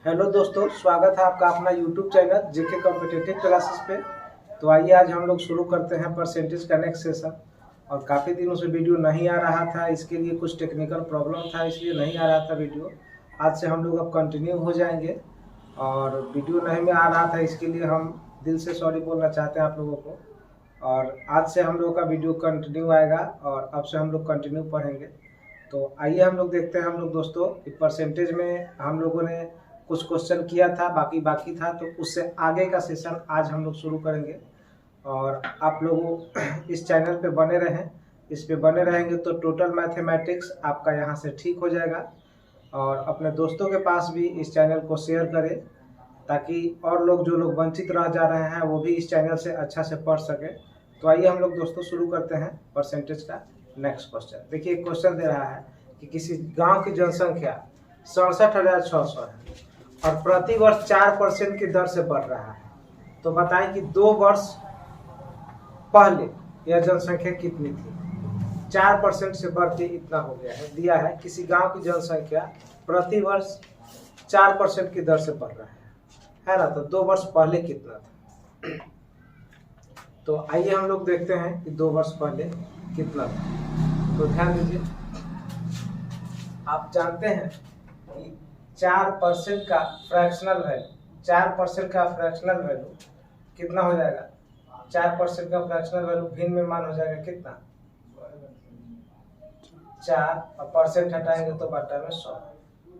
Hello दोस्तों, स्वागत है आपका अपना यूट्यूब चैनल जेके कॉम्पिटिटिव क्लासेस पे। तो आइए आज हम लोग शुरू करते हैं परसेंटेज का नेक्स्ट सेशन। और काफ़ी दिनों से वीडियो नहीं आ रहा था, इसके लिए कुछ टेक्निकल प्रॉब्लम था, इसलिए नहीं आ रहा था वीडियो। आज से हम लोग अब कंटिन्यू हो जाएंगे। और वीडियो नहीं में आ रहा था, इसके लिए हम दिल से सॉरी बोलना चाहते हैं आप लोगों को। और आज से हम लोग का वीडियो कंटिन्यू आएगा और अब से हम लोग कंटिन्यू पढ़ेंगे। तो आइए हम लोग देखते हैं हम लोग दोस्तों कि परसेंटेज में हम लोगों ने कुछ क्वेश्चन किया था, बाकी था, तो उससे आगे का सेशन आज हम लोग शुरू करेंगे। और आप लोग इस चैनल पे बने रहें, इस पे बने रहेंगे तो टोटल मैथमेटिक्स आपका यहाँ से ठीक हो जाएगा। और अपने दोस्तों के पास भी इस चैनल को शेयर करें ताकि और लोग जो लोग वंचित रह जा रहे हैं वो भी इस चैनल से अच्छा से पढ़ सकें। तो आइए हम लोग दोस्तों शुरू करते हैं परसेंटेज का नेक्स्ट क्वेश्चन। देखिए क्वेश्चन दे रहा है कि किसी गांव की जनसंख्या 67,600 है और प्रति वर्ष 4% की दर से बढ़ रहा है। तो बताएं कि 2 वर्ष पहले यह जनसंख्या कितनी थी। 4% से बढ़ के इतना हो गया है। दिया है किसी गांव की जनसंख्या प्रति वर्ष 4% की दर से बढ़ रहा है ना। तो 2 वर्ष पहले कितना था। तो आइए हम लोग देखते हैं कि 2 वर्ष पहले कितना था। तो ध्यान दीजिए, आप जानते हैं कि 4% का फ्रैक्शनल वैल्यू, 4% का फ्रैक्शनल वैल्यू कितना हो जाएगा। 4% का फ्रैक्शनल वैल्यू भिन्न में मान हो जाएगा कितना, 4 और परसेंट हटाएंगे तो बटा में 100।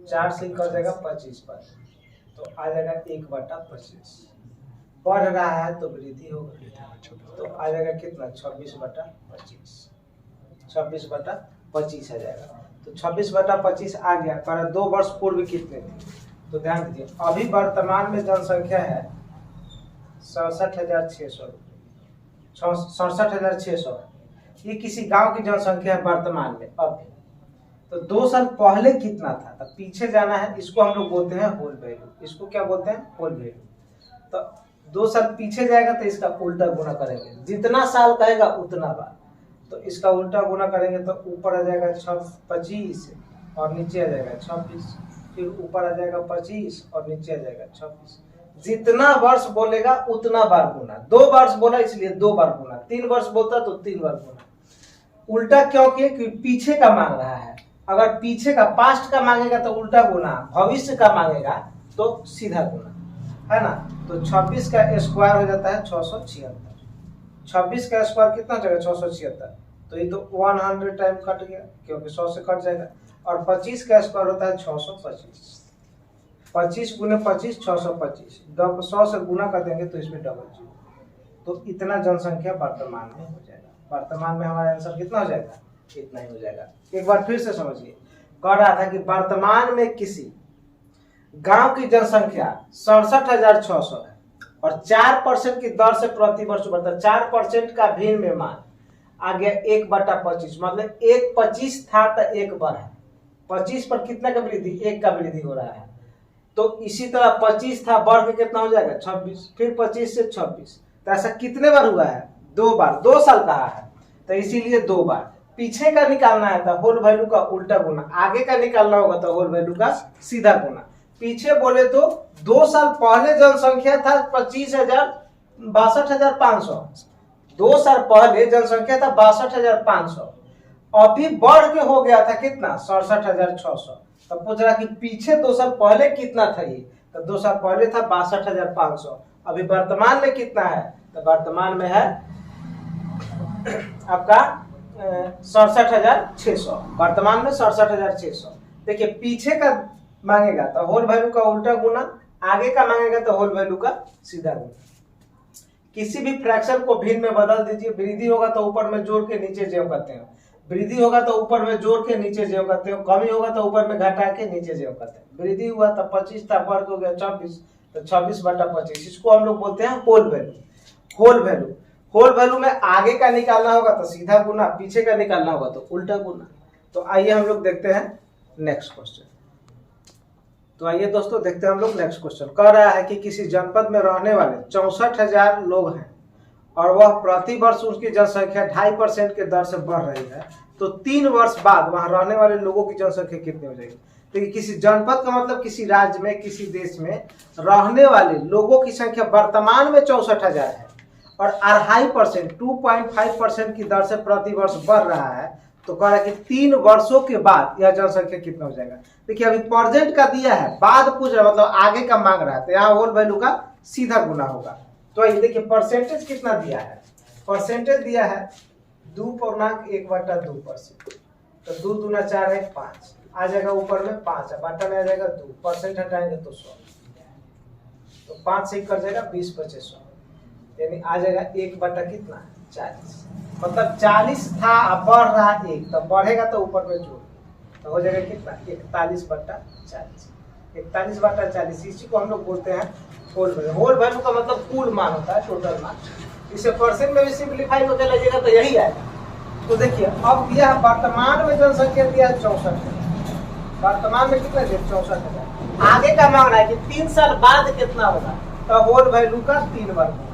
4 से कर जाएगा 25 पर, तो आ जाएगा 1/25। बढ़ रहा है तो वृद्धि होगा, तो आ जाएगा कितना 26/25। 26/25 आ जाएगा। तो 26/25 आ गया। पर 2 वर्ष पूर्व कितने थे। तो ध्यान दीजिए, अभी वर्तमान में जनसंख्या है 67,600। 67,600 ये किसी गांव की जनसंख्या है वर्तमान में अभी। तो 2 साल पहले कितना था, तो पीछे जाना है। इसको हम लोग बोलते हैं होल वैल्यू। इसको क्या बोलते हैं, होल वैल्यू। तो 2 साल पीछे जाएगा तो इसका उल्टा गुना करेंगे, जितना साल कहेगा उतना बार। तो इसका उल्टा गुना करेंगे तो ऊपर आ जाएगा 25 और नीचे आ जाएगा 26। फिर ऊपर आ जाएगा 25 और नीचे आ जाएगा 26। जितना वर्ष बोलेगा उतना बार गुना। 2 वर्ष बोला इसलिए 2 बार गुना, 3 वर्ष बोलता तो 3 बार गुना। उल्टा क्यों किए, क्योंकि पीछे का मांग रहा है। अगर पीछे का पास्ट का मांगेगा तो उल्टा गुना, भविष्य का मांगेगा तो सीधा गुना, है ना। तो 26 का स्क्वायर हो जाता है 676। 26 का स्क्वायर कितना हो जाएगा 676। तो ये तो 100 टाइम कट गया क्योंकि 100 से कट जाएगा। और 25 का स्क्वायर होता है 625। 25 गुने 25 625। 100 से गुना कर देंगे तो इसमें डबल 0। तो इतना जनसंख्या वर्तमान में हो जाएगा। वर्तमान में हमारा आंसर कितना हो जाएगा, इतना ही हो जाएगा। एक बार फिर से समझिए, कह रहा था कि वर्तमान में किसी गांव की जनसंख्या 67,600 है और 4% की दर से प्रति वर्ष बढ़ता है। 4% का भिन्न में मान आ गया 1/25, मतलब 1/25 था तो 1 बढ़ा। 25 पर कितना का वृद्धि, 1 का वृद्धि हो रहा है। तो इसी तरह 25 था, बढ़ के कितना हो जाएगा 26। फिर 25 से 26। तो ऐसा कितने बार हुआ है, 2 बार। 2 साल कहा है तो इसीलिए 2 बार। पीछे का निकालना है तो होल वैल्यू का उल्टा गुना, आगे का निकालना होगा तो होल वैल्यू का सीधा गुना। पीछे बोले तो 2 साल पहले जनसंख्या था 62,500। 2 साल पहले जनसंख्या था 62,500। अभी बढ़ के हो गया था कितना 67,600। तो पूछ रहा कि पीछे 2 साल पहले कितना था ये। तो 2 साल पहले था 62,500। अभी वर्तमान में कितना है, तो वर्तमान में है आपका 67,600। वर्तमान में 67,600। देखिए पीछे का मांगेगा तो होल वैल्यू का उल्टा गुना, आगे का मांगेगा तो होल वैल्यू का सीधा गुना। किसी भी फ्रैक्शन को भिन्न में बदल दीजिए। वृद्धि होगा तो ऊपर में जोड़ के नीचे ज्यों करते हैं, वृद्धि होगा तो ऊपर में जोड़ के नीचे ज्यों करते हो, कमी होगा तो ऊपर में घटा के नीचे ज्यों करते हैं। वृद्धि हुआ तो 25 था, बढ़ हो गया 26, तो 26/25। इसको हम लोग बोलते हैं whole value. Whole value, whole value में आगे का निकालना होगा तो सीधा गुना, पीछे का निकालना होगा तो उल्टा गुना। तो आइए हम लोग देखते हैं नेक्स्ट क्वेश्चन। तो आइए दोस्तों देखते हैं हम लोग नेक्स्ट क्वेश्चन। कह रहा है कि किसी जनपद में रहने वाले 64,000 लोग हैं और वह प्रति वर्ष उसकी जनसंख्या 2.5% के दर से बढ़ रही है। तो 3 वर्ष बाद वहां रहने वाले लोगों की जनसंख्या कितनी हो जाएगी। तो किसी जनपद का मतलब किसी राज्य में, किसी देश में रहने वाले लोगों की संख्या वर्तमान में 64,000 है और 2.5% 2.5% की दर से प्रति वर्ष बढ़ रहा है, तो कह रहा है कि 3 वर्षों के बाद यह जनसंख्या कितना हो जाएगा। देखिए अभी प्रेजेंट का दिया है, बाद पूछ रहा है मतलब आगे का मांग रहा है, तो यहाँ होल वैल्यू का सीधा गुना होगा। तो ये देखिए परसेंटेज कितना दिया है, परसेंटेज दिया है 2.1/2%। तो 2 दूना 4 है 5 आ जाएगा, ऊपर में 5 है, बटा में आ जाएगा 2, परसेंट हटाएंगे तो 100, तो 5 से कर जाएगा 20 25 100, यानी आ जाएगा 1 बटा कितना 40। मतलब 40 था अब बढ़ रहा 1, तो बढ़ेगा तो ऊपर में जोड़, तो हो जाएगा कितना 41/40। 41/40 इसी को हम लोग बोलते हैं होल वैल्यू। होल वैल्यू का मतलब कुल मान होता है, टोटल मान। इसे परसेंट में भी सिंप्लीफाई होकर लगेगा तो यही आएगा। तो देखिए अब दिया वर्तमान में जनसंख्या दिया 64 है, वर्तमान में कितना दिया 64,000। आगे का मांग रहा है कि 3 साल बाद कितना होगा, तो होल वैल्यू का 3 बार गुना,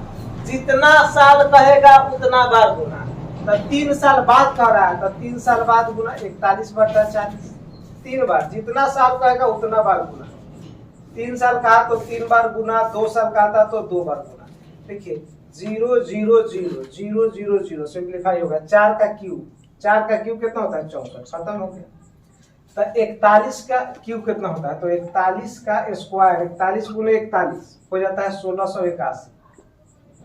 जितना साल कहेगा उतना बार गुना। तो 3 साल बाद कह रहा है तो 3 साल बाद गुना 41/40, 3 बार, जितना साल कहेगा उतना बार गुना। 3 साल कहा तो 3 बार गुना, 2 साल कहा था तो 2 बार गुना। देखिए 0 0 0 0 0 0 सिंप्लीफाई होगा, 4 का क्यूब कितना होता है 64, खत्म हो गया। तो 41 का क्यूब कितना होता है, तो 41 का स्क्वायर 41 गुने 41 हो जाता है 1681।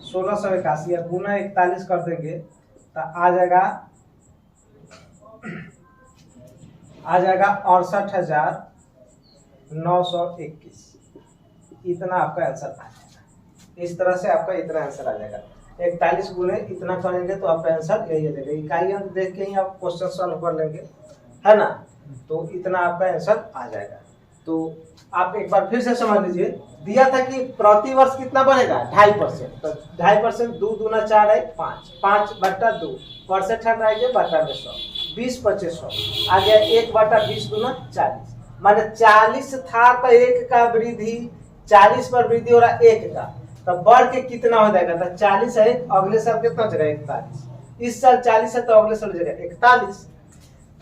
1681 या गुना 41 कर देंगे तो आ जाएगा 68,921। इतना आपका आंसर आ जाएगा। इस तरह से आपका इतना आंसर आ जाएगा। 41 गुने इतना करेंगे तो आपका आंसर यही आ जाएगा। इकाई अंक देख के ही आप क्वेश्चन सॉल्व कर लेंगे, है ना। तो इतना आपका आंसर आ जाएगा। तो आप एक बार फिर से समझ लीजिए, दिया था कि प्रति वर्ष कितना बढ़ेगा 2.5%। तो 2.5% 2 दूना 4 है 5, 5/2 परसेंट हटाएंगे बटा में 100, 20 25 100 आ गया। 1/20 दूना 40, माने 40 था तो 1 का वृद्धि, 40 पर वृद्धि हो रहा 1 का, तो बढ़ के कितना हो जाएगा, तो 40 है, अगले साल कितना हो जाएगा 41। इस साल 40 है तो अगले साल हो जाएगा 41।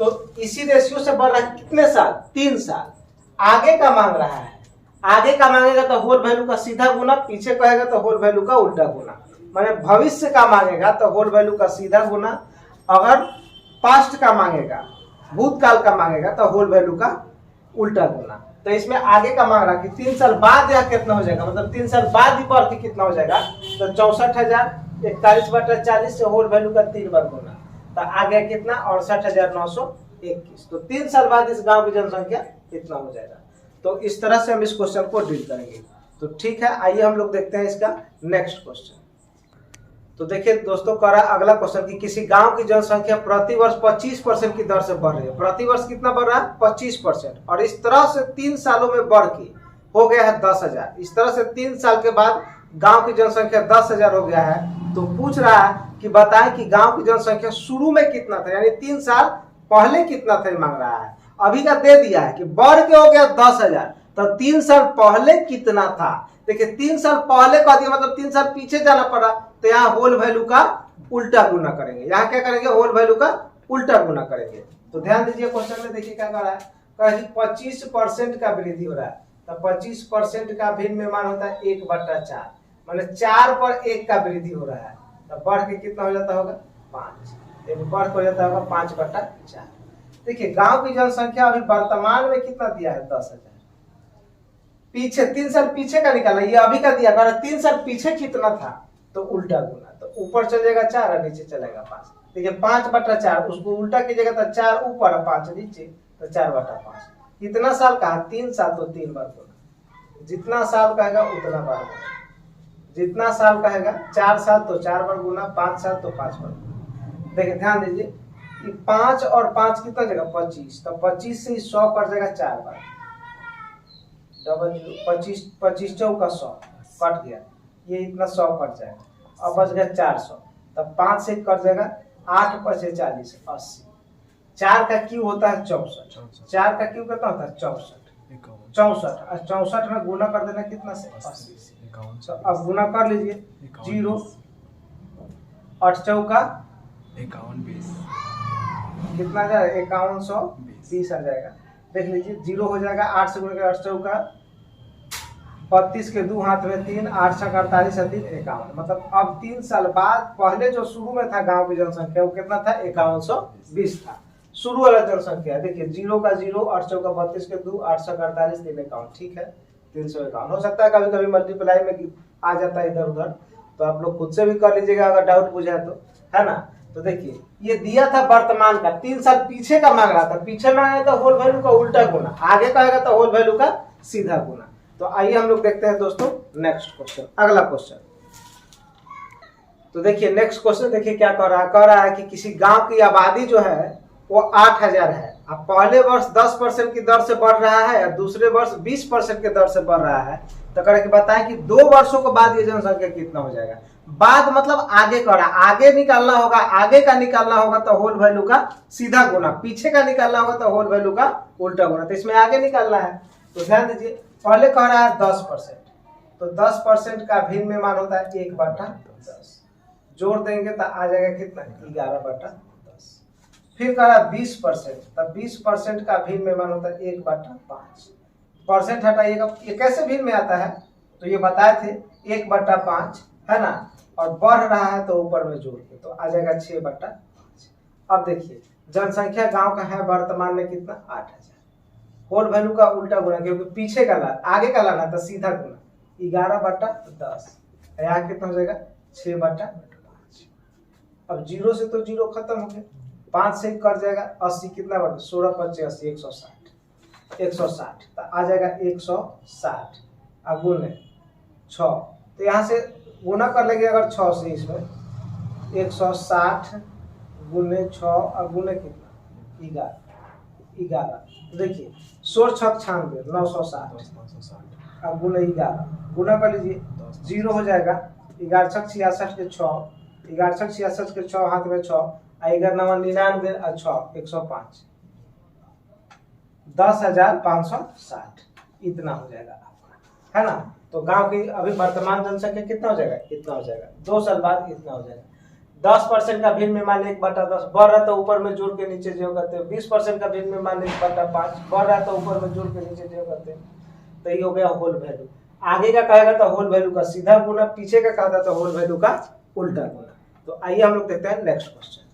तो इसी रेशियो से बढ़ रहा है कितने साल, 3 साल। आगे का मांग रहा है, आगे का मांगेगा तो होल वैल्यू का सीधा गुना, पीछे कहेगा तो होल वैल्यू का उल्टा गुना। माने भविष्य का मांगेगा तो होल वैल्यू का सीधा गुना, अगर पास्ट का मांगेगा, भूतकाल का मांगेगा तो होल वैल्यू का उल्टा गुना। तो इसमें आगे का मांग रहा कि 3 साल बाद यह कितना हो जाएगा, मतलब 3 साल बाद ही बढ़ के कितना हो जाएगा, तो 64,000 41/40 से होल वैल्यू का 3 बार गुना, तो आ गया कितना 68,921। तो 3 साल बाद इस गांव की जनसंख्या इतना हो जाएगा। तो इस तरह से हम इस क्वेश्चन को डील करेंगे। तो ठीक है, आइए हम लोग देखते हैं इसका नेक्स्ट क्वेश्चन। तो देखिए दोस्तों, कह रहा है अगला क्वेश्चन कि किसी गांव की जनसंख्या प्रति वर्ष 25% की दर से बढ़ रही है। प्रति वर्ष कितना बढ़ रहा है 25%, और इस तरह से 3 सालों में बढ़ के हो गया है 10,000। इस तरह से 3 साल के बाद गांव की जनसंख्या 10,000 हो गया है। तो पूछ रहा है कि बताएं कि गांव की जनसंख्या शुरू में कितना था, यानी 3 साल पहले कितना था, मांग रहा है। अभी का दे दिया है कि बढ़ के हो गया 10,000, तो 3 साल पहले कितना था। देखिए 3 साल पहले कह दिया मतलब 3 साल पीछे जाना पड़ा, तो यहाँ होल वैल्यू का उल्टा गुना करेंगे। यहाँ क्या करेंगे, होल वैल्यू का उल्टा गुना करेंगे। तो ध्यान दीजिए क्वेश्चन में, देखिए क्या कर रहा है, कह रहा है कि 25% का वृद्धि हो रहा है। तो 25% का भिन्न में मान होता है 1/4, माने 4 पर 1 का वृद्धि हो रहा है, तो बढ़ के कितना हो जाता होगा 5, बढ़ हो जाता होगा 5/4। देखिए गांव की जनसंख्या अभी वर्तमान में कितना दिया है 10,000, पीछे 3 साल पीछे का निकाला, ये अभी का दिया, अगर 3 साल पीछे कितना था तो उल्टा गुना, तो ऊपर चल जाएगा 4 और नीचे चलेगा 5। देखिए 5/4, उसको उल्टा कीजिएगा तो 4 ऊपर और 5 नीचे, तो 4/5। कितना साल कहा 3 साल, तो 3 बार गुना, जितना साल कहेगा उतना बार गुना, जितना साल कहेगा 4 साल तो 4 बार गुना, 5 साल तो 5 बार गुना। देखिए ध्यान दीजिए कि 5 और 5 कितना जगह 25, तो 25 से 100 कर जाएगा 4 बार, डबल 25 25 चौका 100 कट गया, ये इतना 100 कट जाएगा, अब बच गया 400, तब 5 से कट जाएगा 8 5 40 80। 4 का क्यू होता है 64, 4 का क्यू कितना होता है 64, 64 में गुना कर देना कितना से 80 से। तो अब गुना कर लीजिए, 0 8 चौका 51 20 कितना आ जाएगा 5120 आ जाएगा। देख लीजिए 0 हो जाएगा, 8 से गुणे 8 चौका 32 के 2 हाथ में 3, 8 छक 48 3 51। मतलब अब 3 साल बाद पहले जो शुरू में था गांव की जनसंख्या वो कितना था, 5120 था शुरू वाला जनसंख्या। देखिए 0 का 0, 8 चौका 32 के 2, 8 छक 48 3 51, ठीक है 351। हो सकता है कभी कभी मल्टीप्लाई में आ जाता है इधर उधर, तो आप लोग खुद से भी कर लीजिएगा अगर डाउट बुझे तो, है ना। तो देखिए ये दिया था वर्तमान का, 3 साल पीछे का मांग रहा था, पीछे मांगा तो होल वैल्यू का उल्टा गुना, आगे कहेगा तो होल वैल्यू का सीधा गुना। तो आइए हम लोग देखते हैं दोस्तों नेक्स्ट क्वेश्चन, अगला क्वेश्चन। तो देखिए नेक्स्ट क्वेश्चन, देखिए क्या कह रहा है कि किसी गांव की आबादी जो है वो 8000 है। अब पहले वर्ष 10% की दर से बढ़ रहा है और दूसरे वर्ष 20% की दर से बढ़ रहा है। तो कह रहे कि बताएं कि 2 वर्षों के बाद ये जनसंख्या कितना हो जाएगा। बाद मतलब आगे कह रहा, आगे निकालना होगा, आगे का निकालना होगा तो होल वैल्यू का सीधा गुना, पीछे का निकालना होगा तो होल वैल्यू का उल्टा गुना। तो इसमें आगे निकालना है, तो ध्यान दीजिए पहले कह रहा है 10%, तो 10% का भिन्न में मान होता है 1/10, जोड़ देंगे तो आ जाएगा कितना 11/10। फिर कह रहा 20%, तब 20% का भिन्न में मान होता है 1/5, परसेंट हटाइएगा ये कैसे भिन्न में आता है, तो ये बताए थे 1/5 है ना, और बढ़ रहा है तो ऊपर में जोड़ के तो आ जाएगा 6/5। अब देखिए जनसंख्या गांव का है वर्तमान में कितना 8000, होल वैल्यू का उल्टा गुना क्योंकि पीछे का ला आगे का लाना था सीधा गुना 11/10, यहाँ कितना हो जाएगा 6/5। अब 0 से तो 0 खत्म हो गया, 5 से कट जाएगा 80, कितना बढ़ 16 5 80 160 तो आ जाएगा 160 और गुने 6, तो यहाँ से गुना कर लेंगे अगर 6 से, इसमें 160 गुने 6 और गुने कितना 11। देखिए 16 6 96 960 अब गुने 11 गुना कर लीजिए 0 हो जाएगा, 11 6 66 के 6, 11 6 66 के 6 हाथ में 6, 11 9 99 और 6 105, 10,560 इतना हो जाएगा आपका, है ना। तो गांव की अभी वर्तमान जनसंख्या कितना हो जाएगा, इतना हो जाएगा, 2 साल बाद इतना हो जाएगा। 10% का भिन्न में मान 1/10 बढ़ रहा है तो ऊपर में जोड़ के नीचे जो करते हैं, 20% का भिन्न में मान 1/5 बढ़ रहा है तो ऊपर में जोड़ के नीचे जो करते हैं, तो ये हो गया होल वैल्यू। आगे का कहेगा तो होल वैल्यू का सीधा गुना, पीछे का कहता तो होल वैल्यू का उल्टा गुना। तो आइए हम लोग देखते हैं नेक्स्ट क्वेश्चन।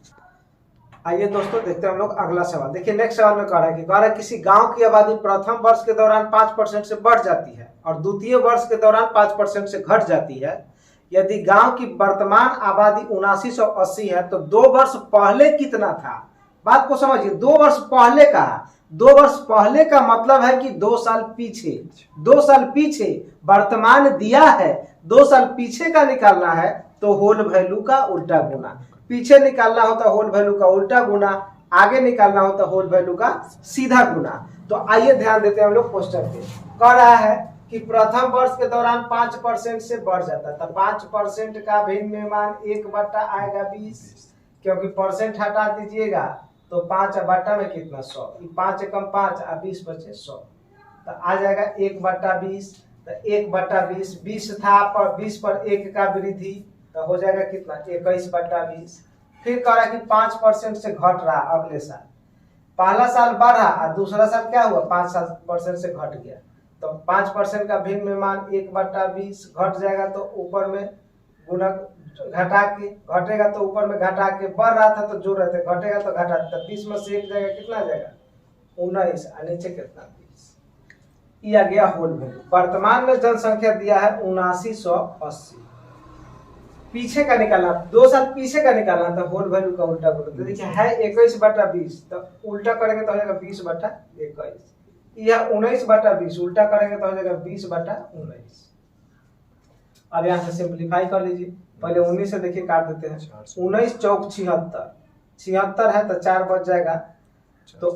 आइए दोस्तों देखते हैं हम लोग अगला सवाल। देखिए नेक्स्ट सवाल में कह रहा है किसी गांव की आबादी प्रथम वर्ष के दौरान 5% से बढ़ जाती है और द्वितीय वर्ष के दौरान 5% से घट जाती है। यदि गांव की वर्तमान आबादी 7980 है तो 2 वर्ष पहले कितना था। बात को समझिए, 2 वर्ष पहले का, 2 वर्ष पहले का मतलब है कि 2 साल पीछे, 2 साल पीछे वर्तमान दिया है, 2 साल पीछे का निकालना है तो होल वैल्यू का उल्टा गुना, पीछे निकालना होता होल वैल्यू का उल्टा गुना, आगे निकालना होता होल वैल्यू का सीधा गुना। तो आइए ध्यान देते हैं हम लोग क्वेश्चन पे। कह रहा है कि प्रथम वर्ष के दौरान 5% से बढ़ जाता है, तो 5% का भिन्न में मान 1 आएगा 20, क्योंकि परसेंट हटा दीजिएगा तो 5 बट्टा में कितना 100, 5 एकम 5 और 20 बचे 100, तो आ जाएगा 1/20। तो 1/20 20 था पर 20 पर 1 का वृद्धि तो हो जाएगा कितना 21/20। फिर कह रहा कि 5% से घट रहा अगले साल, पहला साल बढ़ा और दूसरा साल क्या हुआ 5% से घट गया, तो 5% का भिन्न में मान 1/20 घट जाएगा तो ऊपर में गुना घटा के, घटेगा तो ऊपर में घटा के, बढ़ रहा था तो जोड़ रहे थे, घटेगा तो घटा, तो 20 में से 1 जाएगा कितना आ जाएगा 19 और नीचे कितना 20। ये आ गया होल वैल्यू। वर्तमान में जनसंख्या दिया है 7980, पीछे का निकालना 2 साल पीछे का निकालना था, होल वैल्यू का उल्टा करो तो देखिए है 21/20 तो उल्टा करेंगे तो हो जाएगा 20/21, यह 19/20 उल्टा करेंगे तो हो जाएगा 20/19। अब यहाँ से सिंप्लीफाई कर लीजिए, पहले 19 से देखिए काट देते हैं, 19 चौक 76, 76 है तो 4 बच जाएगा तो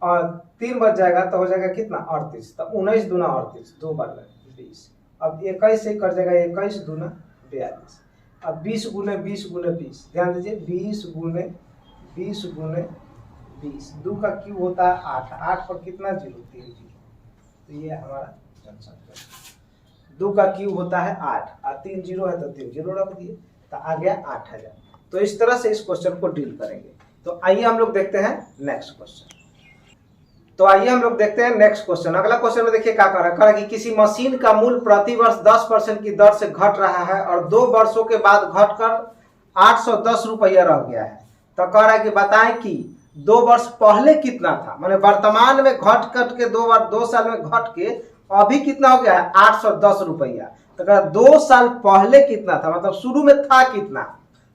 और 3 बच जाएगा तो हो जाएगा कितना 38, तो 19 दूना 38, 2 बार 20। अब 21 से कर जाएगा 21 दूना 42। अब 20 गुने 20 गुने 20, ध्यान दीजिए 20 गुने 20 गुने 20, 2 का क्यूब होता है 8, 8 पर कितना 0 3 0, तो ये हमारा जनसंख्या। 2 का क्यूब होता है 8 और 3 0 है तो 3 0 रख दिए तो आ गया 8000। तो इस तरह से इस क्वेश्चन को डील करेंगे। तो आइए हम लोग देखते हैं नेक्स्ट क्वेश्चन। तो आइए हम लोग देखते हैं नेक्स्ट क्वेश्चन। अगला क्वेश्चन में देखिए क्या कर रहा है कि किसी मशीन का मूल्य प्रति वर्ष 10% की दर से घट रहा है और 2 वर्षों के बाद घटकर 810 रुपया रह गया है। तो कह रहा है कि बताएं कि 2 वर्ष पहले कितना था, माने वर्तमान में घट के 2 साल में घट के अभी कितना हो गया है 810 रुपया। तो कह 2 साल पहले कितना था, मतलब शुरू में था कितना,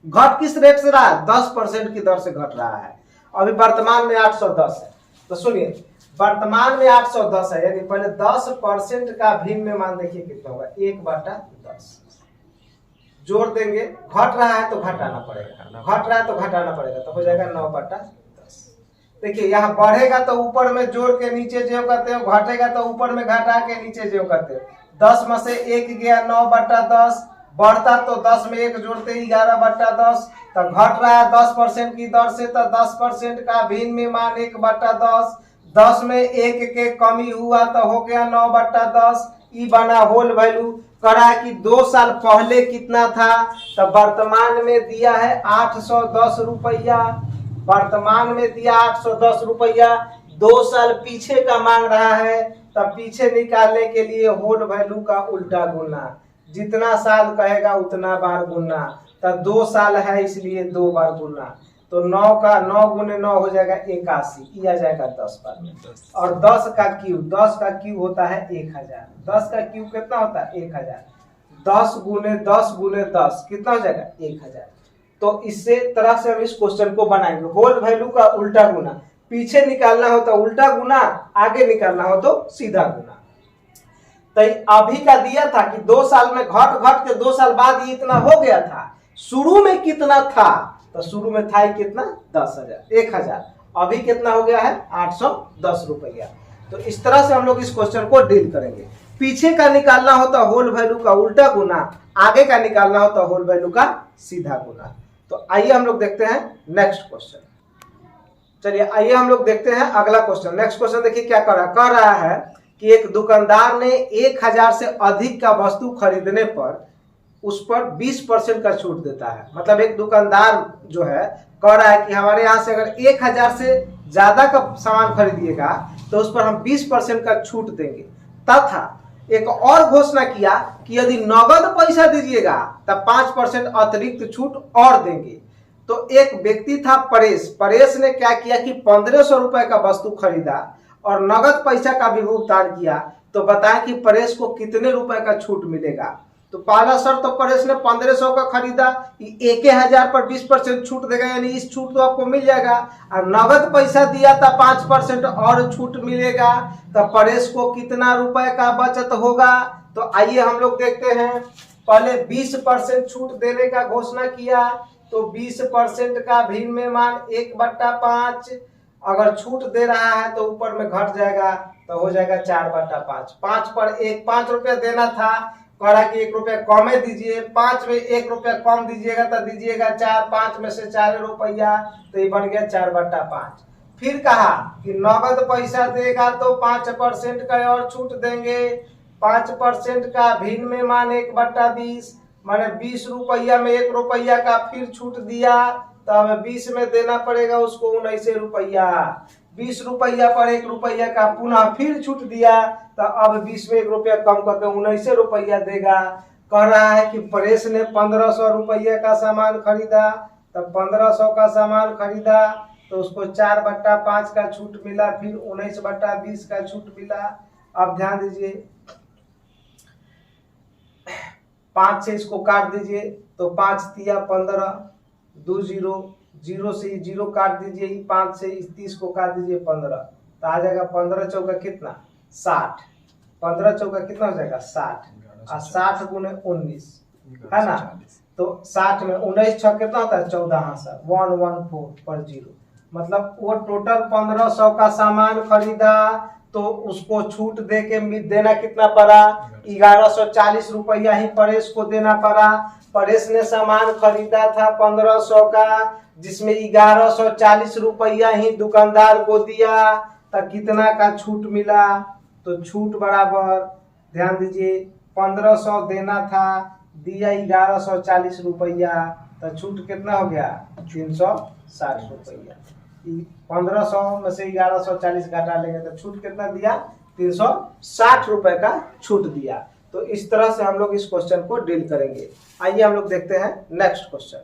घट किस रेट से रहा है 10% की दर से घट रहा है, अभी वर्तमान में 810 है। तो सुनिए वर्तमान में 810 है, यानी पहले 10% का भिन्न में मान देखिए कितना होगा 1/10 जोड़ देंगे, घट रहा है तो घटाना पड़ेगा, घट रहा है तो घटाना पड़ेगा, तो हो जाएगा 9/10। देखिए यहाँ बढ़ेगा तो ऊपर में जोड़ के नीचे जो करते हो, घटेगा तो ऊपर में घटा के नीचे जो करते हो। 10 में से 1 गया 9/10, बढ़ता तो 10 में 1 जोड़ते 11/10। तो घट रहा है 10% की दर से, तो 10% का भिन्न में मान 1/10, 10 में 1 के कमी हुआ तो हो गया 9/10। ई बना होल वैल्यू। करा कि 2 साल पहले कितना था, तो वर्तमान में दिया है 810 रुपया, वर्तमान में दिया 810 रुपया। 2 साल पीछे का मांग रहा है, तब पीछे निकालने के लिए होल वैल्यू का उल्टा गुना, जितना साल कहेगा उतना बार गुना। तब 2 साल है इसलिए 2 बार गुना, तो 9 का 9 गुने 9 हो जाएगा 81, आ जाएगा 10 बार में। और 10 का क्यूब होता है 1000। 10 का क्यूब कितना होता है 1000। 10 गुने 10 गुने 10 कितना हो जाएगा 1000। तो इससे तरह से हम इस क्वेश्चन को बनाएंगे, होल वैल्यू का उल्टा गुना, पीछे निकालना हो तो उल्टा गुना, आगे निकालना हो तो सीधा गुना। तो अभी का दिया था कि 2 साल में घट के 2 साल बाद ये इतना हो गया था, शुरू में कितना था, तो शुरू में था कितना 10,000। अभी कितना हो गया है 810 रुपया। तो इस तरह से हम लोग इस क्वेश्चन को डील करेंगे। पीछे का निकालना होता होल वैल्यू का उल्टा गुना, आगे का निकालना होता होल वैल्यू का सीधा गुना। तो आइए हम लोग देखते हैं नेक्स्ट क्वेश्चन। चलिए आइए हम लोग देखते हैं अगला क्वेश्चन। नेक्स्ट क्वेश्चन देखिए क्या कह रहा है कि एक दुकानदार ने 1000 से अधिक का वस्तु खरीदने पर उस पर 20% का छूट देता है। मतलब एक दुकानदार जो है कह रहा है कि हमारे यहाँ से अगर 1000 से ज्यादा का सामान खरीदिएगा तो उस पर हम 20% का छूट देंगे, तथा एक और घोषणा किया कि यदि नगद पैसा दीजिएगा तब 5% अतिरिक्त छूट और देंगे। तो एक व्यक्ति था परेश ने क्या किया कि 1500 रुपए का वस्तु खरीदा और नगद पैसा का भी भुगतान किया। तो बताएं कि परेश को कितने रुपए का छूट मिलेगा। तो पहला शर्त तो परेश ने 1500 का खरीदा, 1000 पर 20% छूट देगा, यानी इस छूट तो आपको मिल जाएगा। और नगद पैसा दिया था 5% और छूट मिलेगा, तो परेश को कितना रुपए का बचत होगा। तो आइए हम लोग देखते हैं। पहले 20% छूट देने का घोषणा किया, तो 20% का भिन्न में मान 1/5। अगर छूट दे रहा है तो ऊपर में घट जाएगा, तो हो जाएगा 4/5। 5 पर 5 रुपया देना था, कहा कि 1 रुपया कम दीजिए, 5 में 1 रुपया कम दीजिएगा तो दीजिएगा 4, 5 में से 4 रुपया, तो ये बन गया 4/5। फिर कहा कि नगद पैसा देगा तो 5% का और छूट देंगे। 5% का भिन्न में मान 1/20, माने 20 रुपया में 1 रुपया का फिर छूट दिया, तो हमें 20 में देना पड़ेगा उसको 19 रुपया। 20 रुपया पर 1 रुपया का पुनः फिर छूट दिया, तो अब 20 में 1 रुपया कम करके 19 रुपया देगा। कह रहा है कि परेश ने 1500 रुपये का सामान खरीदा, तो 1500 का सामान खरीदा तो उसको 4/5 का छूट मिला, फिर 19/20 का छूट मिला। अब ध्यान दीजिए 5 से इसको काट दीजिए, तो 5 तिया 15, 2 0 से 0 काट दीजिए, 5 से 30 को काट दीजिए 15, तो आ जाएगा 15 चौका कितना 60। 15 चौका कितना हो जाएगा 60, और 60 गुने 19 है ना। तो 60 में 19 छः कितना होता है 14, हाँ सर 114 पर 0। मतलब वो टोटल 1500 का सामान खरीदा तो उसको छूट दे के देना कितना पड़ा 1140 रुपया ही परेश को देना पड़ा। परेश ने सामान खरीदा था 1500 का, जिसमें 1140 रुपया ही दुकानदार को दिया, तो कितना का छूट मिला। तो छूट बराबर ध्यान दीजिए 1500 देना था, दिया 1140 रुपया, तो छूट कितना हो गया 360 रुपया। 1500 में से 1140 घटा लेंगे तो छूट कितना दिया, 360 रुपए का छूट दिया। तो इस तरह से हम लोग इस क्वेश्चन को डील करेंगे। आइए हम लोग देखते हैं नेक्स्ट क्वेश्चन।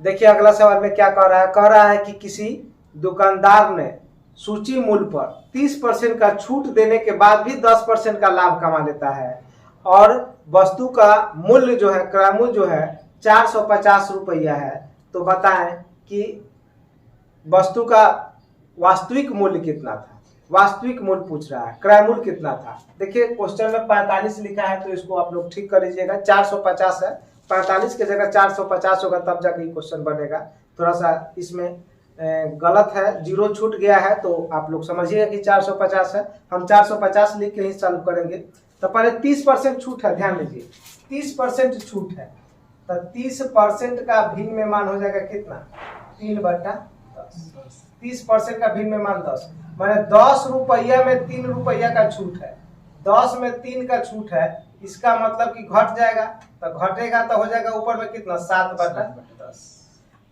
देखिए अगला सवाल में क्या कह रहा है कि किसी दुकानदार ने सूची मूल्य पर 30% का छूट देने के बाद भी 10% का लाभ कमा लेता है और वस्तु का मूल्य जो है, क्रय मूल्य जो है 450 रुपया है। तो बताएं कि वस्तु का वास्तविक मूल्य कितना था। वास्तविक मूल्य पूछ रहा है, क्रय मूल्य कितना था। देखिए क्वेश्चन में 45 लिखा है तो इसको आप लोग ठीक कर लीजिएगा। 450 है, 45 की जगह 450 होगा तब जाके क्वेश्चन बनेगा। थोड़ा सा इसमें गलत है, जीरो छूट गया है तो आप लोग समझिएगा कि 450 है। हम 450 लिख के ही सॉल्व करेंगे। तो पहले 30% छूट है, ध्यान दीजिए 30% छूट है तो 30% का भिन्न में मान हो जाएगा कितना, 3/10। 30% का भिन्न में मान 10, माने 10 रुपया में 3 रुपया का छूट है, 10 में 3 का छूट है। इसका मतलब कि घट जाएगा, तो घटेगा तो हो जाएगा ऊपर में कितना, 7/10।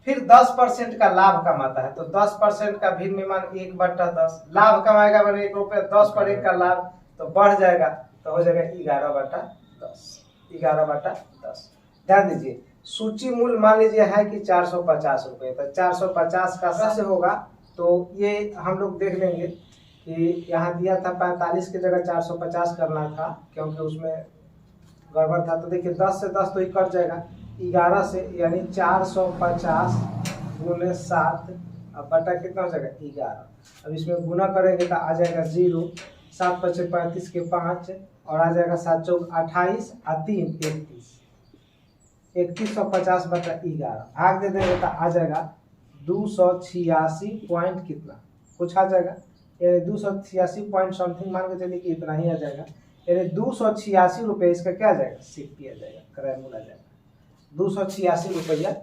फिर 10% का लाभ कमाता है तो 10% का भिन्न में मान 1/10। लाभ कमाएगा मैंने 1 रुपया, 10 पर 1 का लाभ तो बढ़ जाएगा तो हो जाएगा 11/10। 11/10। ध्यान दीजिए सूची मूल्य मान लीजिए है कि 450 रुपये, तो 450 का कैसे होगा तो ये हम लोग देख लेंगे कि यहाँ दिया था 45 की जगह 450 करना था क्योंकि उसमें गड़बड़ था। तो देखिए 10 से 10 तो ही कट जाएगा, 11 से यानी 450 गुने 7 अब बटा कितना हो जाएगा 11। अब इसमें गुना करेंगे तो आ जाएगा 0, 7 × 35 के 5 और आ जाएगा 7 × 4 28 और 3 31, 3150 बटा 11 भाग दे देंगे तो आ जाएगा 286 पॉइंट कितना कुछ आ जाएगा, यानी 286 पॉइंट समथिंग मान के चलिए कि इतना ही आ जाएगा, यानी 286 रुपये इसका क्या आ जाएगा, सिक्की आ जाएगा, क्रय मूल्य आ जाएगा 286 रुपया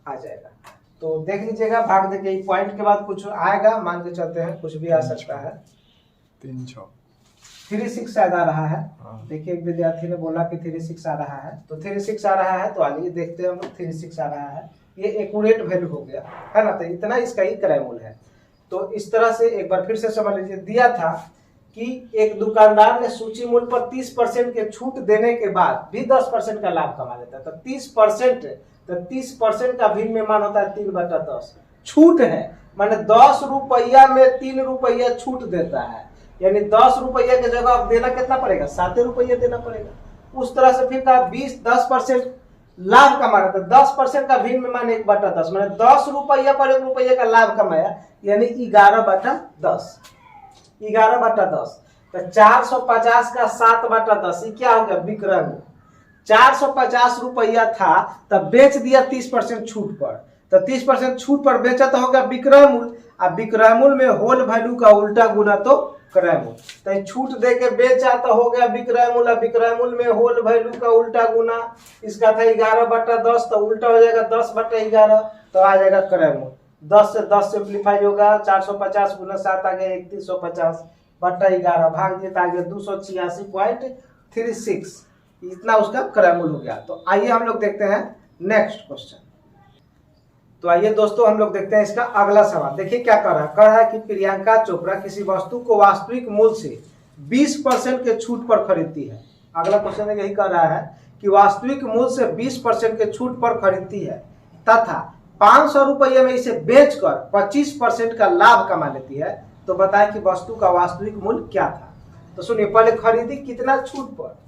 आ जाएगा। तो देख लीजिएगा भाग दे के पॉइंट के बाद कुछ आएगा, मान के चलते हैं कुछ भी आ सकता है। 36 शायद आ रहा है। देखिए एक विद्यार्थी ने बोला कि 36 आ रहा है, तो 36 आ रहा है तो आइए देखते हैं हम लोग 36 आ रहा है। ये एक्यूरेट वैल्यू हो गया है ना, तो इतना इसका ही क्रय मूल्य है। तो इस तरह से एक बार फिर से समझ लीजिए, दिया था कि एक दुकानदार ने सूची मूल्य पर 30% के छूट देने के बाद भी 10% का लाभ कमा लेता है। तो 30% का भिन्न में मान होता है 3/10। छूट है माने 10 रुपया में 3 रुपया छूट देता है, यानी 10 रुपया की जगह अब देना कितना पड़ेगा, 7 रुपया देना पड़ेगा। उस तरह से फिर कहा 10% लाभ कमा रहा था, 10% का भिन्न में मान 1/10 माने 10 रुपया पर 1 रुपया का लाभ कमाया, यानी 11/10। 11/10 तो 450 का 7/10 ये क्या हो गया, विक्रय मूल्य। 450 रुपया था तब बेच दिया 30% छूट पर, तो 30% छूट पर बेचा तो हो गया विक्रय मूल्य। अब विक्रय मूल्य में होल वैल्यू का उल्टा गुना तो क्रय मूल्य, तो छूट दे के बेचा तो हो गया विक्रय मूल्य। विक्रय मूल्य में होल वैल्यू का उल्टा गुना, इसका था 11/10 तो उल्टा हो जाएगा 10/11 तो आ जाएगा क्रय मूल्य। 10 से 10 सिंप्लीफाई होगा, 450 गुना 7 आ गया 3150 बटा 11 भाग दिया आ गया 286.36, इतना उसका क्रय मूल्य हो गया। तो आइए हम लोग देखते हैं नेक्स्ट क्वेश्चन। तो आइए दोस्तों हम लोग देखते हैं इसका अगला सवाल। देखिए क्या कर रहा है कि प्रियंका चोपड़ा किसी वस्तु को वास्तविक मूल्य से 20% के छूट पर खरीदती है। अगला क्वेश्चन यही कर रहा है कि वास्तविक मूल्य से 20% के छूट पर खरीदती है तथा 500 रुपये में इसे बेचकर 25% का लाभ कमा लेती है। तो बताएं कि वस्तु का वास्तविक मूल्य क्या था। तो सुनिए, पहले खरीदी कितना छूट पर,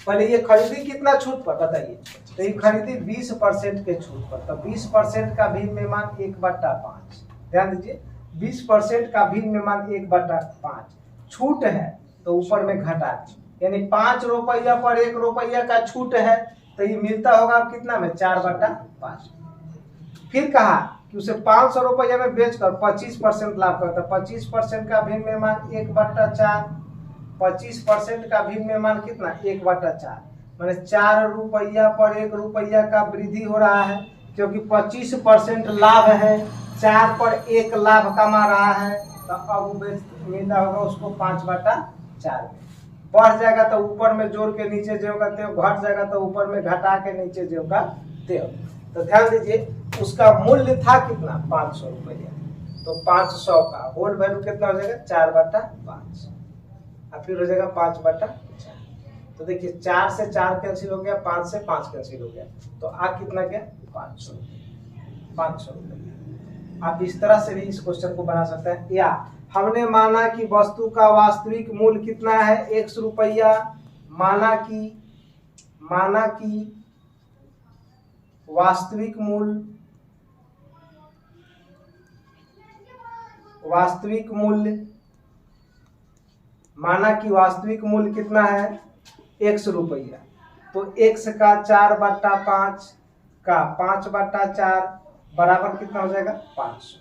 पहले ये खरीदी कितना छूट पर बताइए। तो ये खरीदी 20% के छूट पर, तो 20% का भिन्न में मान 1/5। ध्यान दीजिए 20% का भिन्न में मान 1/5 छूट है तो ऊपर में घटा, यानी 5 रुपया पर 1 रुपया का छूट है तो ये मिलता होगा कितना में 4/5। फिर कहा कि उसे 500 रुपया में बेचकर 25% लाभ करता, 25% का भिन्न में मान 1/4, 25% का भिन्न में मान कितना 1/4, माने 4 रुपया पर 1 रुपया का वृद्धि हो रहा है क्योंकि 25% लाभ है, 4 पर 1 लाभ कमा रहा है तो अब मिलता होगा उसको 5/4 में। बढ़ जाएगा तो ऊपर में जोड़ के नीचे जो का त्यों, घट जाएगा तो ऊपर में घटा के नीचे जो का त्यों। तो ध्यान दीजिए उसका मूल्य था कितना 500 रुपया, तो 500 का होल वैल्यू कितना हो जाएगा 4/5 और फिर हो जाएगा 5/4। तो देखिए 4 से 4 कैंसिल हो गया, 5 से 5 कैंसिल हो गया, तो आ कितना गया 500 रुपये। आप इस तरह से भी इस क्वेश्चन को बना सकते हैं। या हमने माना कि वस्तु का वास्तविक मूल्य कितना है 100 रुपया, माना कि वास्तविक मूल्य कितना है 100 रुपया। तो x का 4/5 का 5/4 बराबर कितना हो जाएगा 500,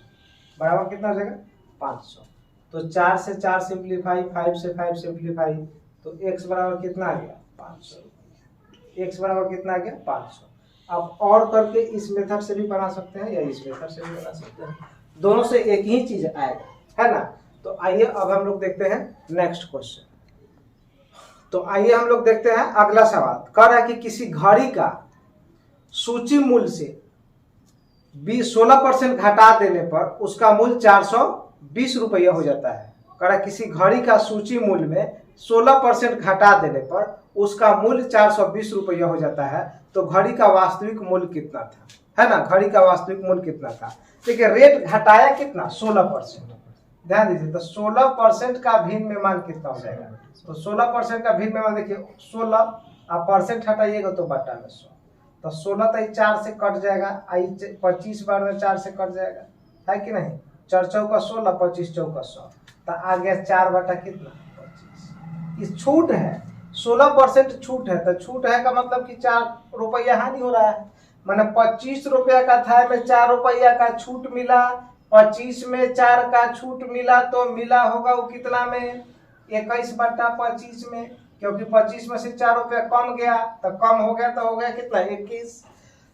बराबर कितना हो जाएगा 500। तो 4 से 4 सिंप्लीफाई, 5 से 5 सिंप्लीफाई, तो x बराबर कितना आ गया 500 रुपया। x बराबर कितना आ गया 500। अब और करके इस मेथड से भी बना सकते हैं या इस मेथड से भी बना सकते हैं, दोनों से एक ही चीज आएगा, है ना। तो आइए अब हम लोग देखते हैं नेक्स्ट क्वेश्चन। तो आइए हम लोग देखते हैं अगला सवाल। कह रहा है कि किसी घड़ी का सूची मूल्य से 16% घटा देने पर उसका मूल्य 420 रुपया हो जाता है। कह रहा है किसी घड़ी का सूची मूल्य में 16% घटा देने पर उसका मूल्य 420 रुपया हो जाता है। तो घड़ी का वास्तविक मूल्य कितना था, है ना। घड़ी का वास्तविक मूल्य कितना था। देखिए रेट घटाया कितना 16%, ध्यान दीजिए। तो 16% का भिन्न में मान कितना हो जाएगा। तो 16% का भिन्न में मान देखिए 16 आप परसेंट हटाइएगा तो बटा में 100, तो 16 तो 4 से कट जाएगा, 25 बार में 4 से कट जाएगा, है कि नहीं। 4 चौका 16, 25 चौका 100, तो आ गया 4 बटा कितना 25। इस छूट है 16% छूट है, तो छूट है का मतलब कि 4 रुपया हानि हो रहा है। मैंने 25 रुपया का था में 4 रुपया का छूट मिला, 25 में 4 का छूट मिला, तो मिला होगा वो कितना में 21/25 में, क्योंकि 25 में से 4 रुपया कम गया, तो कम हो गया तो हो गया कितना 21।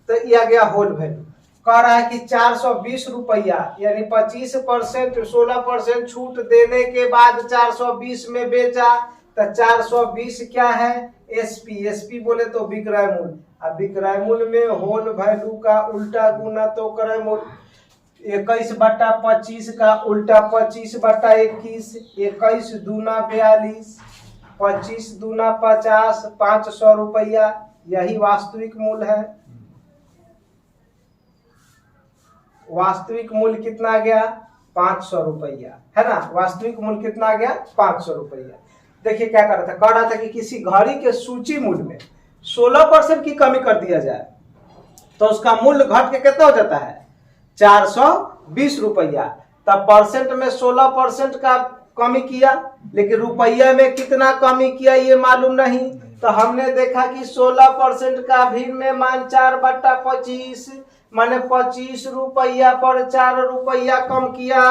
तो ये आ गया होल वैल्यू। कह रहा है कि 420 रुपया यानी 25% 16% छूट देने के बाद 420 में बेचा, तो 420 क्या है एसपी बोले तो विक्रय मूल्य। अब विक्रय मूल्य में होल वैल्यू का उल्टा गुना तो क्रय मूल्य, 21/25 का उल्टा 25/21, 21 दूना 42, 25 दूना 50, 500 रुपया, यही वास्तविक मूल्य है। वास्तविक मूल्य कितना आ गया 500 रुपया, है ना। वास्तविक मूल्य कितना आ गया 500 रुपया। देखिए क्या कर रहा था, कह रहा था कि किसी घड़ी के सूची मूल्य में 16% की कमी कर दिया जाए तो उसका मूल्य घट के कितना हो जाता है 420 रुपया। तब परसेंट में 16% का कमी किया, लेकिन रुपया में कितना कमी किया ये मालूम नहीं। तो हमने देखा कि 16% का भिन्न में मान 4/25 माने 25 रुपया पर 4 रुपया कम किया,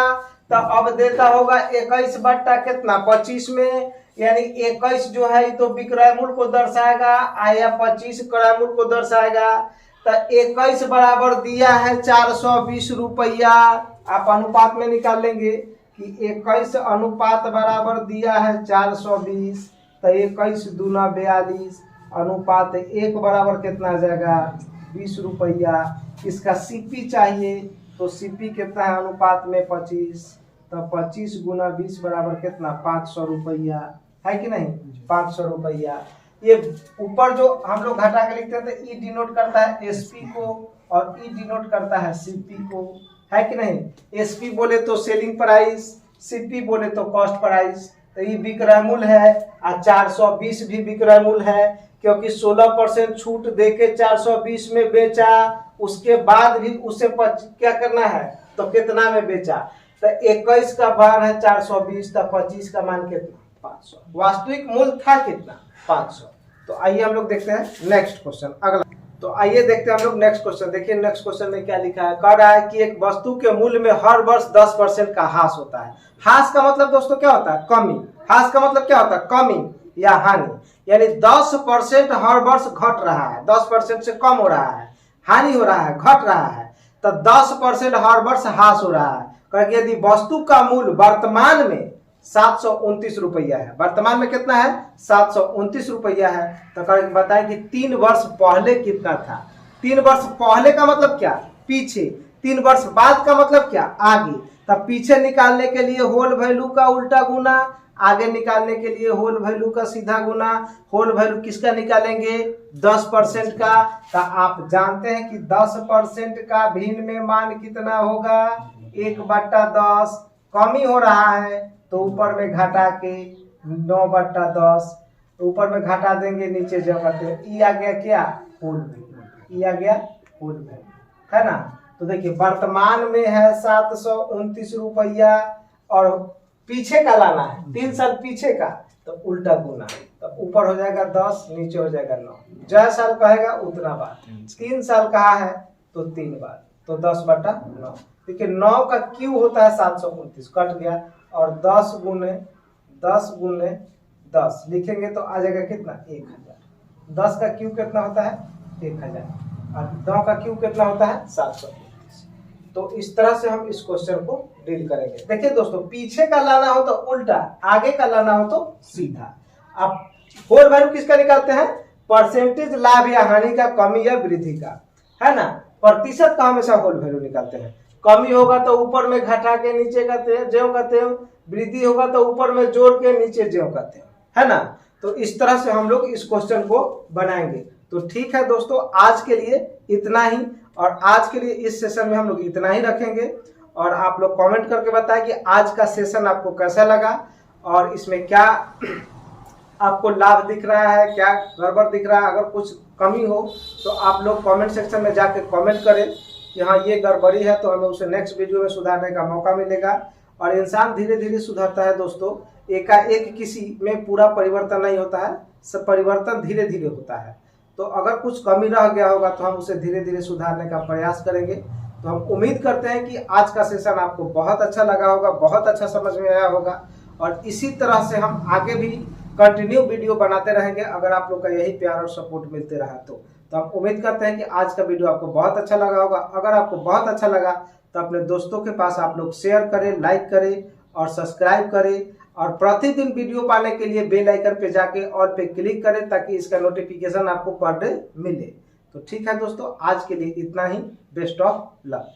तो अब देता होगा 21 बट्टा कितना 25 में, यानी 21 जो है तो विक्रय मूल्य को दर्शाएगा या 25 क्रय मूल्य को दर्शाएगा। तो 21 बराबर दिया है 420 रुपया। आप अनुपात में निकाल लेंगे कि 21 अनुपात बराबर दिया है 420, तो 21 दूना 42 अनुपात 1 बराबर कितना आ जाएगा 20 रुपया। इसका सीपी चाहिए, तो सीपी कितना है अनुपात में 25, तो 25 गुना 20 बराबर कितना 500 रुपया, है कि नहीं 500 रुपया। ये ऊपर जो हम लोग घटा के लिखते हैं तो ई डिनोट करता है एसपी को और ई डिनोट करता है सीपी को, है कि नहीं। एसपी बोले तो सेलिंग प्राइस, सीपी बोले तो कॉस्ट प्राइस। तो ये विक्रय मूल्य है और 420 भी विक्रय मूल्य है, क्योंकि 16% छूट देके 420 में बेचा, उसके बाद भी उसे क्या करना है तो कितना में बेचा। तो 21 का मान है 420, तो 25 का मान कितना 500। वास्तविक मूल्य था कितना 500। तो आइए हम लोग देखते हैं नेक्स्ट क्वेश्चन अगला। तो आइए देखते हैं हम लोग नेक्स्ट क्वेश्चन। देखिए नेक्स्ट क्वेश्चन में क्या लिखा है, कह रहा है कि एक वस्तु के मूल्य में हर वर्ष 10% का ह्रास होता है। ह्रास का मतलब दोस्तों क्या होता है कमी। ह्रास का मतलब क्या होता है कमी या हानि, यानी 10% हर वर्ष घट रहा है, 10% से कम हो रहा है, हानि हो रहा है, घट रहा है। तो 10% हर वर्ष ह्रास हो रहा है। क्योंकि यदि वस्तु का मूल्य वर्तमान में 729 रुपया है, वर्तमान में कितना है 729 रुपया है, तो बताएं कि 3 वर्ष पहले कितना था। 3 वर्ष पहले का मतलब क्या पीछे, 3 वर्ष बाद का मतलब क्या, आगे। तब पीछे निकालने के लिए होल वैल्यू का उल्टा गुना, आगे निकालने के लिए होल वैल्यू का सीधा गुना। होल वैल्यू किसका निकालेंगे, 10% का। तो आप जानते हैं कि 10% का भिन्न में मान कितना होगा, 1/10। कमी हो रहा है तो ऊपर में घटा के 9/10, ऊपर में घटा देंगे, नीचे जमा करते। ई आ गया क्या, होल वैल्यू, ई आ गया होल वैल्यू, है ना। तो देखिए वर्तमान में है 729 रुपया और पीछे का लाना है, 3 साल पीछे का, तो उल्टा गुना। तो ऊपर हो जाएगा 10, नीचे हो जाएगा 9। जय साल कहेगा उतना बार, 3 साल कहा है तो 3 बार, तो 10/9। देखिए 9 का क्यू होता है 729, कट गया। और 10 गुने 10 लिखेंगे तो आ जाएगा कितना, 1000। 10 का क्यू कितना होता है, 1000। और 9 का क्यू कितना होता है, 729। तो इस तरह से हम इस क्वेश्चन को डील करेंगे। देखिए दोस्तों, पीछे का लाना हो तो उल्टा, आगे का लाना हो तो सीधा। अब होल वैल्यू किसका निकालते हैं, परसेंटेज लाभ या हानि का, कमी या वृद्धि का, है ना। प्रतिशत का हमेशा होल वैल्यू निकालते हैं। कमी होगा तो ऊपर में घटा के नीचे करते हैं, ज्यों करते हैं। वृद्धि होगा तो ऊपर में जोड़ के नीचे ज्यों करते हैं, है ना। तो इस तरह से हम लोग इस क्वेश्चन को बनाएंगे। तो ठीक है दोस्तों, आज के लिए इतना ही, और आज के लिए इस सेशन में हम लोग इतना ही रखेंगे। और आप लोग कमेंट करके बताएं कि आज का सेशन आपको कैसा लगा और इसमें क्या आपको लाभ दिख रहा है, क्या गड़बड़ दिख रहा है। अगर कुछ कमी हो तो आप लोग कमेंट सेक्शन में जाके कमेंट करें कि हाँ ये गड़बड़ी है, तो हमें उसे नेक्स्ट वीडियो में सुधारने का मौका मिलेगा। और इंसान धीरे धीरे सुधरता है दोस्तों, एकाएक किसी में पूरा परिवर्तन नहीं होता है, सब परिवर्तन धीरे धीरे होता है। तो अगर कुछ कमी रह गया होगा तो हम उसे धीरे धीरे सुधारने का प्रयास करेंगे। तो हम उम्मीद करते हैं कि आज का सेशन आपको बहुत अच्छा लगा होगा, बहुत अच्छा समझ में आया होगा। और इसी तरह से हम आगे भी कंटिन्यू वीडियो बनाते रहेंगे, अगर आप लोग का यही प्यार और सपोर्ट मिलते रहा तो हम उम्मीद करते हैं कि आज का वीडियो आपको बहुत अच्छा लगा होगा। अगर आपको बहुत अच्छा लगा तो अपने दोस्तों के पास आप लोग शेयर करें, लाइक करें और सब्सक्राइब करें। और प्रतिदिन वीडियो पाने के लिए बेल आइकन पे जाके ऑल पे क्लिक करें ताकि इसका नोटिफिकेशन आपको पर डे मिले। तो ठीक है दोस्तों, आज के लिए इतना ही। Best of luck.